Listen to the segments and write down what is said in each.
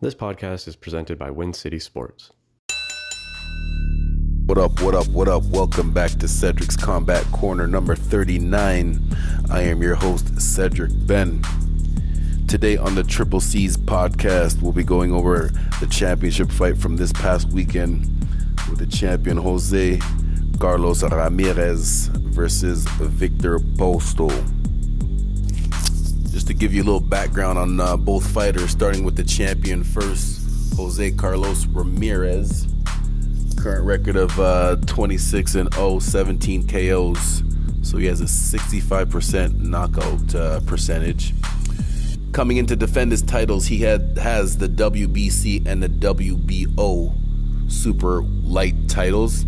This podcast is presented by Win City Sports. What up, what up, what up? Welcome back to Cedric's Combat Corner number 39. I am your host, Cedric Ben. Today on the Triple C's podcast, we'll be going over the championship fight from this past weekend with the champion Jose Carlos Ramirez versus Victor Postol. Just to give you a little background on both fighters, starting with the champion first, Jose Carlos Ramirez. Current record of 26-0, 17 KOs. So he has a 65% knockout percentage. Coming in to defend his titles, he has the WBC and the WBO super light titles.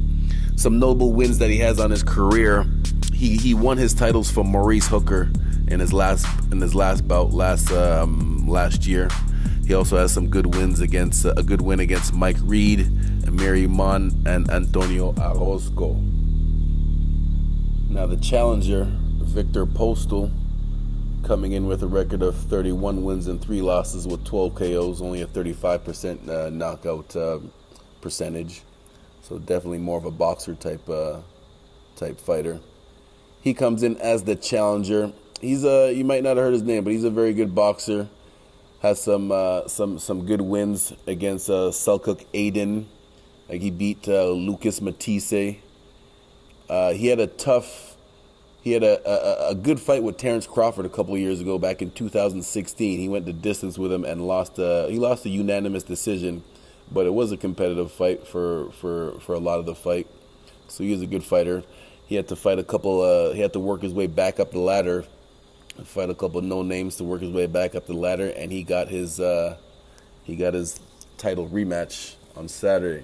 Some notable wins that he has on his career. He won his titles from Maurice Hooker in his last bout last year. He also has some good wins against a good win against Mike Reed, Amiri Mon, and Antonio Orozco. Now the challenger, Victor Postol, coming in with a record of 31 wins and 3 losses with 12 KOs, only a 35% knockout percentage. So definitely more of a boxer type fighter. He comes in as the challenger. He's you might not have heard his name, but he's a very good boxer. Has some good wins against Selçuk Aydin. Like he beat Lucas Matisse. He had a good fight with Terrence Crawford a couple of years ago, back in 2016. He went the distance with him and lost. He lost a unanimous decision, but it was a competitive fight for a lot of the fight. So he is a good fighter. He had to fight a couple. He had to work his way back up the ladder. Fight a couple no names to work his way back up the ladder, and he got his title rematch on Saturday.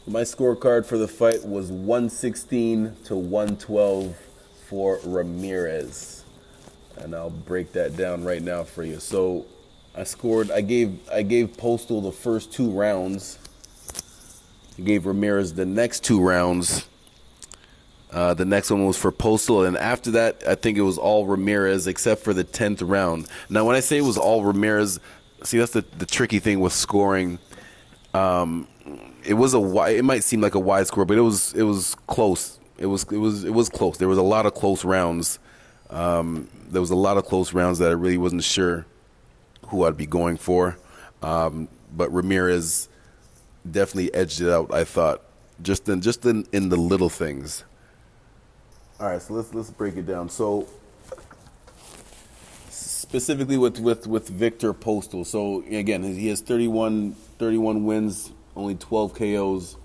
My scorecard for the fight was 116-112 for Ramirez, and I'll break that down right now for you. So I gave Postol the first 2 rounds. I gave Ramirez the next 2 rounds. The next one was for Postol, and after that, I think it was all Ramirez except for the 10th round. Now, when I say it was all Ramirez, see, that's the tricky thing with scoring. It might seem like a wide score, but it was close. It was close. There was a lot of close rounds. There was a lot of close rounds that I really wasn't sure who I'd be going for. But Ramirez definitely edged it out, I thought, just in the little things. All right, so let's break it down. So specifically with Victor Postol. So again, he has 31 wins, only 12 KOs.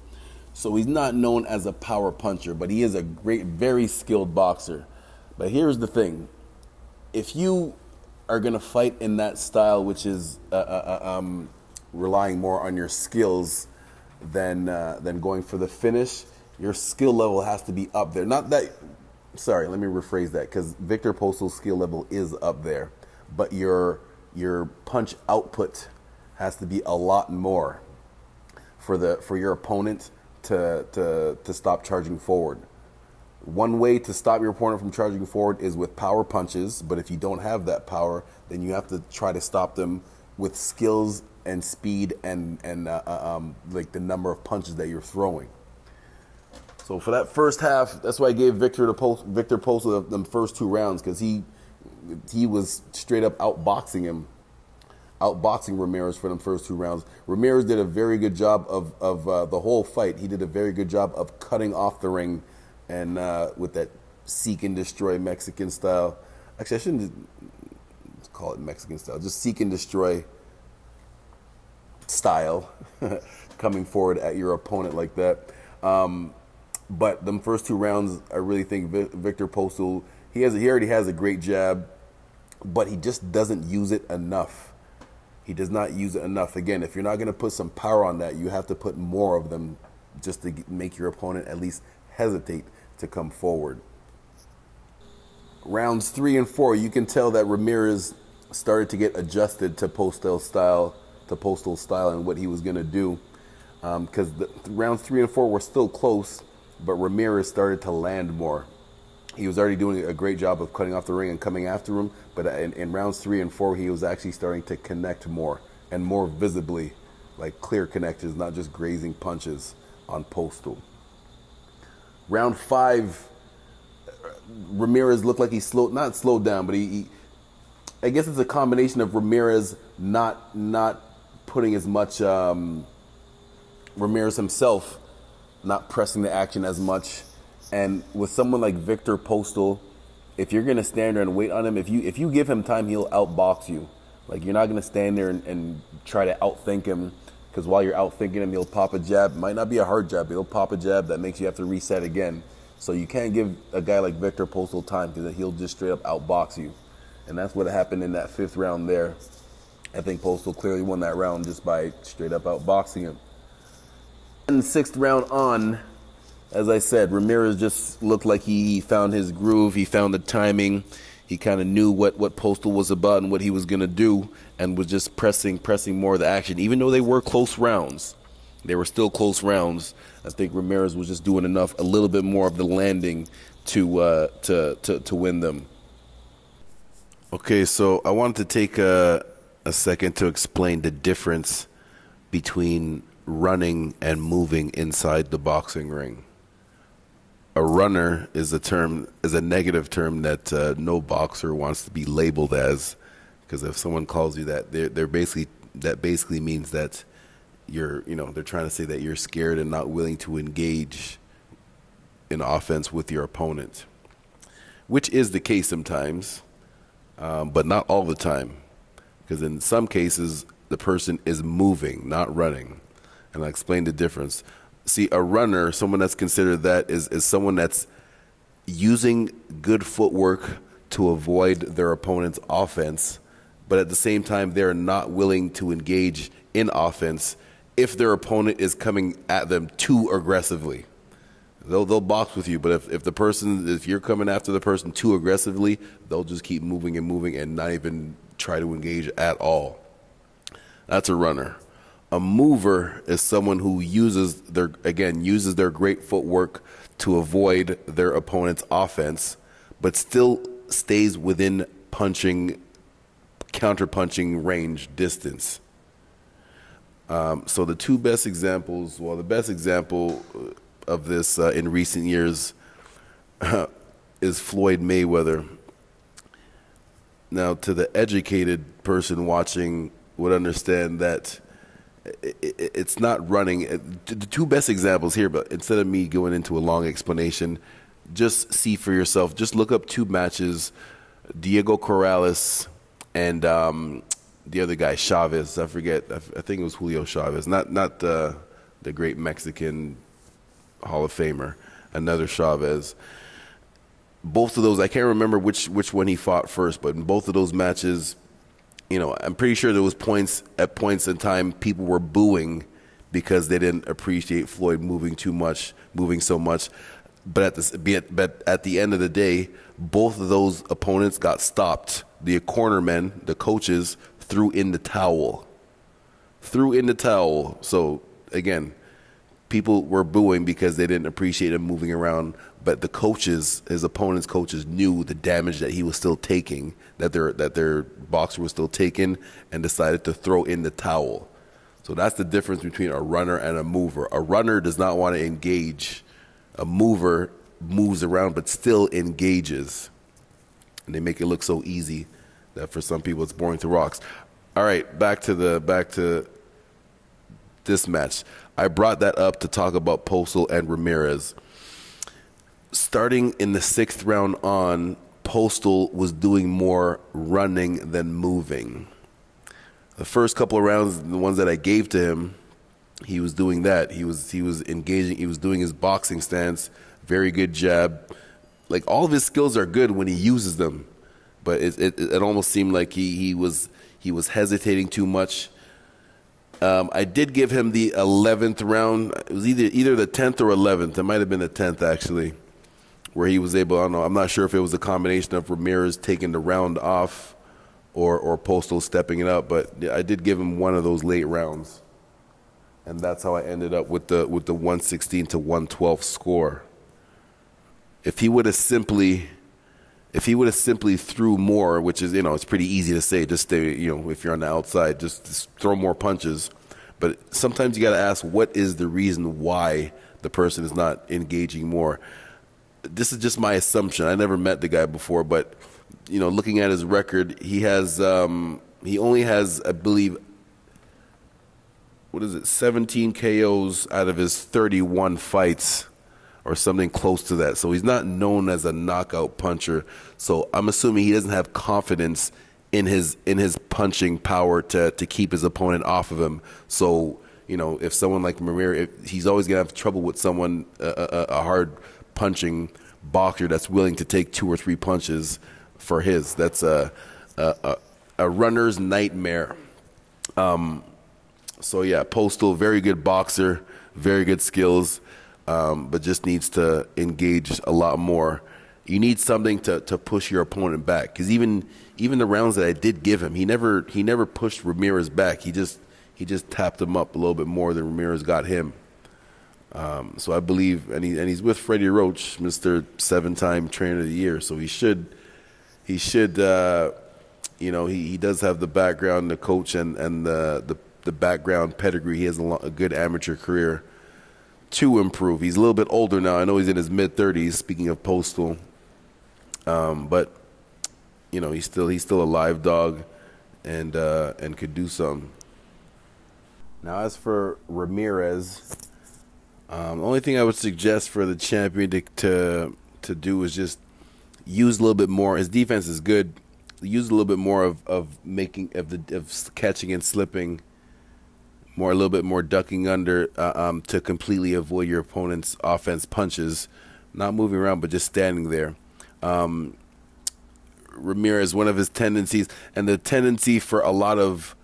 So he's not known as a power puncher, but he is a great, very skilled boxer. But here's the thing: if you are gonna fight in that style, which is relying more on your skills than going for the finish, your skill level has to be up there. Sorry, let me rephrase that, because Victor Postol's skill level is up there, but your punch output has to be a lot more for your opponent to stop charging forward. One way to stop your opponent from charging forward is with power punches, but if you don't have that power, then you have to try to stop them with skills and speed and like the number of punches that you're throwing. So for that first half, that's why I gave Victor Postol the first 2 rounds, because he was straight up outboxing Ramirez for them first 2 rounds. Ramirez did a very good job of the whole fight. He did a very good job of cutting off the ring, and with that seek and destroy Mexican style. Actually, I shouldn't call it Mexican style. Just seek and destroy style, coming forward at your opponent like that. But them first 2 rounds, I really think Victor Postol, he already has a great jab, but he just doesn't use it enough. He does not use it enough. Again, if you're not going to put some power on that, you have to put more of them just to make your opponent at least hesitate to come forward. Rounds 3 and 4, you can tell that Ramirez started to get adjusted to Postol's style and what he was going to do, because rounds 3 and 4 were still close, but Ramirez started to land more. He was already doing a great job of cutting off the ring and coming after him, but in rounds 3 and 4, he was actually starting to connect more and more visibly, like clear connections, not just grazing punches on Postol. Round 5, Ramirez looked like he not slowed down, but he I guess it's a combination of Ramirez not putting as much, Ramirez himself not pressing the action as much. And with someone like Victor Postol, if you're going to stand there and wait on him, if you give him time, he'll outbox you. Like, you're not going to stand there and try to outthink him, because while you're outthinking him, he'll pop a jab. It might not be a hard jab, but he'll pop a jab that makes you have to reset again. So you can't give a guy like Victor Postol time, because he'll just straight up outbox you. And that's what happened in that 5th round there. I think Postol clearly won that round just by straight up outboxing him. In the 6th round on, as I said, Ramirez just looked like he found his groove. He found the timing. He kind of knew what Postol was about and what he was going to do, and was just pressing more of the action. Even though they were close rounds, they were still close rounds. I think Ramirez was just doing enough, a little bit more of the landing to win them. Okay, so I wanted to take a second to explain the difference between running and moving inside the boxing ring. A runner is a negative term that no boxer wants to be labeled as, because if someone calls you that, that basically means that they're trying to say that you're scared and not willing to engage in offense with your opponent, which is the case sometimes, but not all the time, because in some cases the person is moving, not running, and I'll explain the difference. See, a runner, someone that's considered that, is someone that's using good footwork to avoid their opponent's offense, but at the same time they're not willing to engage in offense if their opponent is coming at them too aggressively. They'll box with you, but if you're coming after the person too aggressively, they'll just keep moving and not even try to engage at all. That's a runner. A mover is someone who uses their great footwork to avoid their opponent's offense, but still stays within counter-punching range distance. So the two best examples, the best example of this in recent years is Floyd Mayweather. Now, to the educated person watching would understand that it's not running. The two best examples here, but instead of me going into a long explanation, just see for yourself. Just look up 2 matches, Diego Corrales and the other guy, Chavez. I forget. I think it was Julio Chavez, not the great Mexican Hall of Famer, another Chavez. Both of those, I can't remember which one he fought first, but in both of those matches, I'm pretty sure there was points in time people were booing because they didn't appreciate Floyd moving so much. But at the end of the day, both of those opponents got stopped. The cornermen, the coaches, threw in the towel. So again, people were booing because they didn't appreciate him moving around. But the coaches, his opponent's coaches, knew the damage that he was still taking, that their boxer was still taking, and decided to throw in the towel. So that's the difference between a runner and a mover. A runner does not want to engage. A mover moves around but still engages. And they make it look so easy that for some people it's boring to rocks. All right, back to this match. I brought that up to talk about Postol and Ramirez. Starting in the 6th round on, Postol was doing more running than moving. The first couple of rounds, the ones that I gave to him, he was doing that. He was engaging. He was doing his boxing stance. Very good jab. Like, all of his skills are good when he uses them, but it almost seemed like he was hesitating too much. I did give him the 11th round. It was either the 10th or 11th. It might have been the 10th actually, where he was able. I don't know. I'm not sure if it was a combination of Ramirez taking the round off or Postol stepping it up, but I did give him one of those late rounds, and that's how I ended up with the 116 to 112 score. If he would have simply If he would have simply threw more, which is, it's pretty easy to say, just stay, if you're on the outside, just throw more punches. But sometimes you got to ask, what is the reason why the person is not engaging more? This is just my assumption. I never met the guy before, but looking at his record, he only has, I believe, 17 KOs out of his 31 fights, or something close to that. So he's not known as a knockout puncher. So I'm assuming he doesn't have confidence in his punching power to keep his opponent off of him. So if someone like Ramirez, he's always gonna have trouble with someone, a hard punching boxer that's willing to take 2 or 3 punches for his. That's a runner's nightmare. So yeah, Postol, very good boxer, very good skills, but just needs to engage a lot more. You need something to push your opponent back, because even the rounds that I did give him, he never pushed Ramirez back. He just tapped him up a little bit more than Ramirez got him. So I believe, and he's with Freddie Roach, Mr. 7-time Trainer of the Year. So he should, he does have the background, the coach, and the background pedigree. He has a good amateur career to improve. He's a little bit older now. I know he's in his mid-30s. Speaking of Postol, but he's still a live dog, and could do something. Now, as for Ramirez, the only thing I would suggest for the champion to do is just use a little bit more. His defense is good. Use a little bit more of catching and slipping, a little bit more ducking under, to completely avoid your opponent's offense punches, not moving around but just standing there. Ramirez, one of his tendencies, and the tendency for a lot of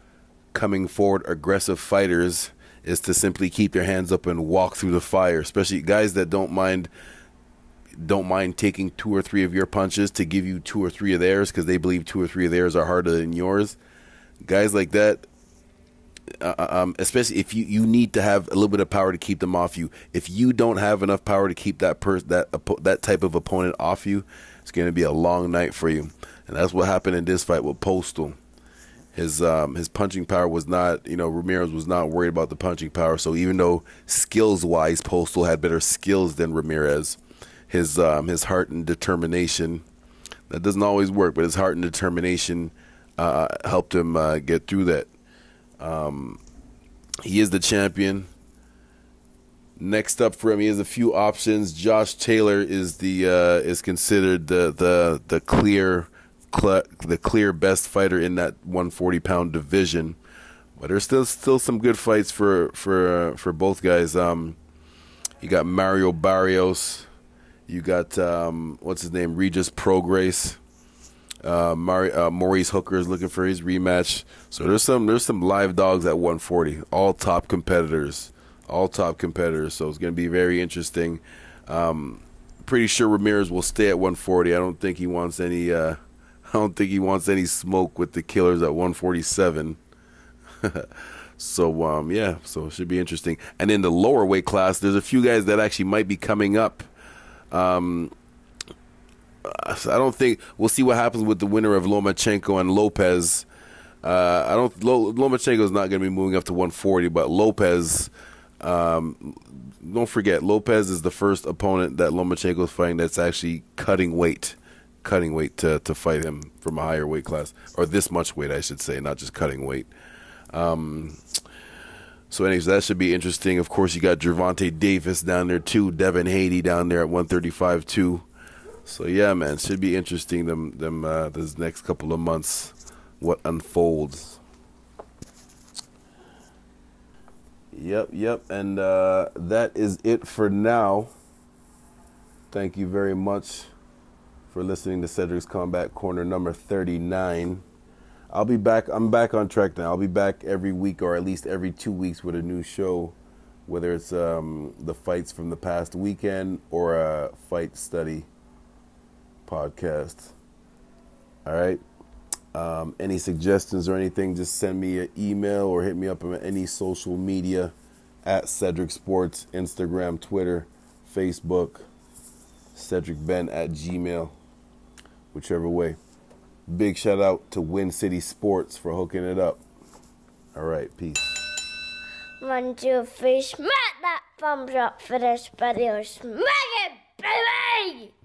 coming forward aggressive fighters, is to simply keep their hands up and walk through the fire, especially guys that don't mind taking 2 or 3 of your punches to give you 2 or 3 of theirs, because they believe 2 or 3 of theirs are harder than yours. Guys like that, especially if you need to have a little bit of power to keep them off you. If you don't have enough power to keep that type of opponent off you, it's going to be a long night for you. And that's what happened in this fight with Postol. His punching power was not, Ramirez was not worried about the punching power. So even though skills-wise Postol had better skills than Ramirez, his heart and determination, that doesn't always work, but his heart and determination helped him get through that. He is the champion. Next up for him, he has a few options. Josh Taylor is is considered the clear best fighter in that 140-pound division, but there's still some good fights for both guys. You got Mario Barrios, you got what's his name, Regis Prograis. Maurice Hooker is looking for his rematch. So there's some live dogs at 140, all top competitors. So it's going to be very interesting. Pretty sure Ramirez will stay at 140. I don't think he wants any. I don't think he wants any smoke with the killers at 147. So yeah, so it should be interesting. And in the lower weight class, there's a few guys that actually might be coming up. So I don't think we'll see what happens with the winner of Lomachenko and Lopez. Lomachenko is not going to be moving up to 140, but Lopez. Don't forget, Lopez is the first opponent that Lomachenko is fighting that's actually cutting weight to fight him from a higher weight class, or this much weight, I should say, not just cutting weight. So anyways, that should be interesting. Of course, you got Gervonta Davis down there too, Devin Haney down there at 135 too. So yeah, man, it should be interesting this next couple of months, what unfolds. Yep, and that is it for now. Thank you very much for listening to Cedric's Combat Corner number 39. I'll be back. I'm back on track now. I'll be back every week, or at least every 2 weeks, with a new show, whether it's the fights from the past weekend or a fight study podcast. All right. Any suggestions or anything, just send me an email or hit me up on any social media at Cedric Sports, Instagram, Twitter, Facebook, CedricBen at Gmail. whichever way. Big shout out to Win City Sports for hooking it up. All right, peace. 1, 2, 3, smack that thumbs up for this video. Smack it, baby!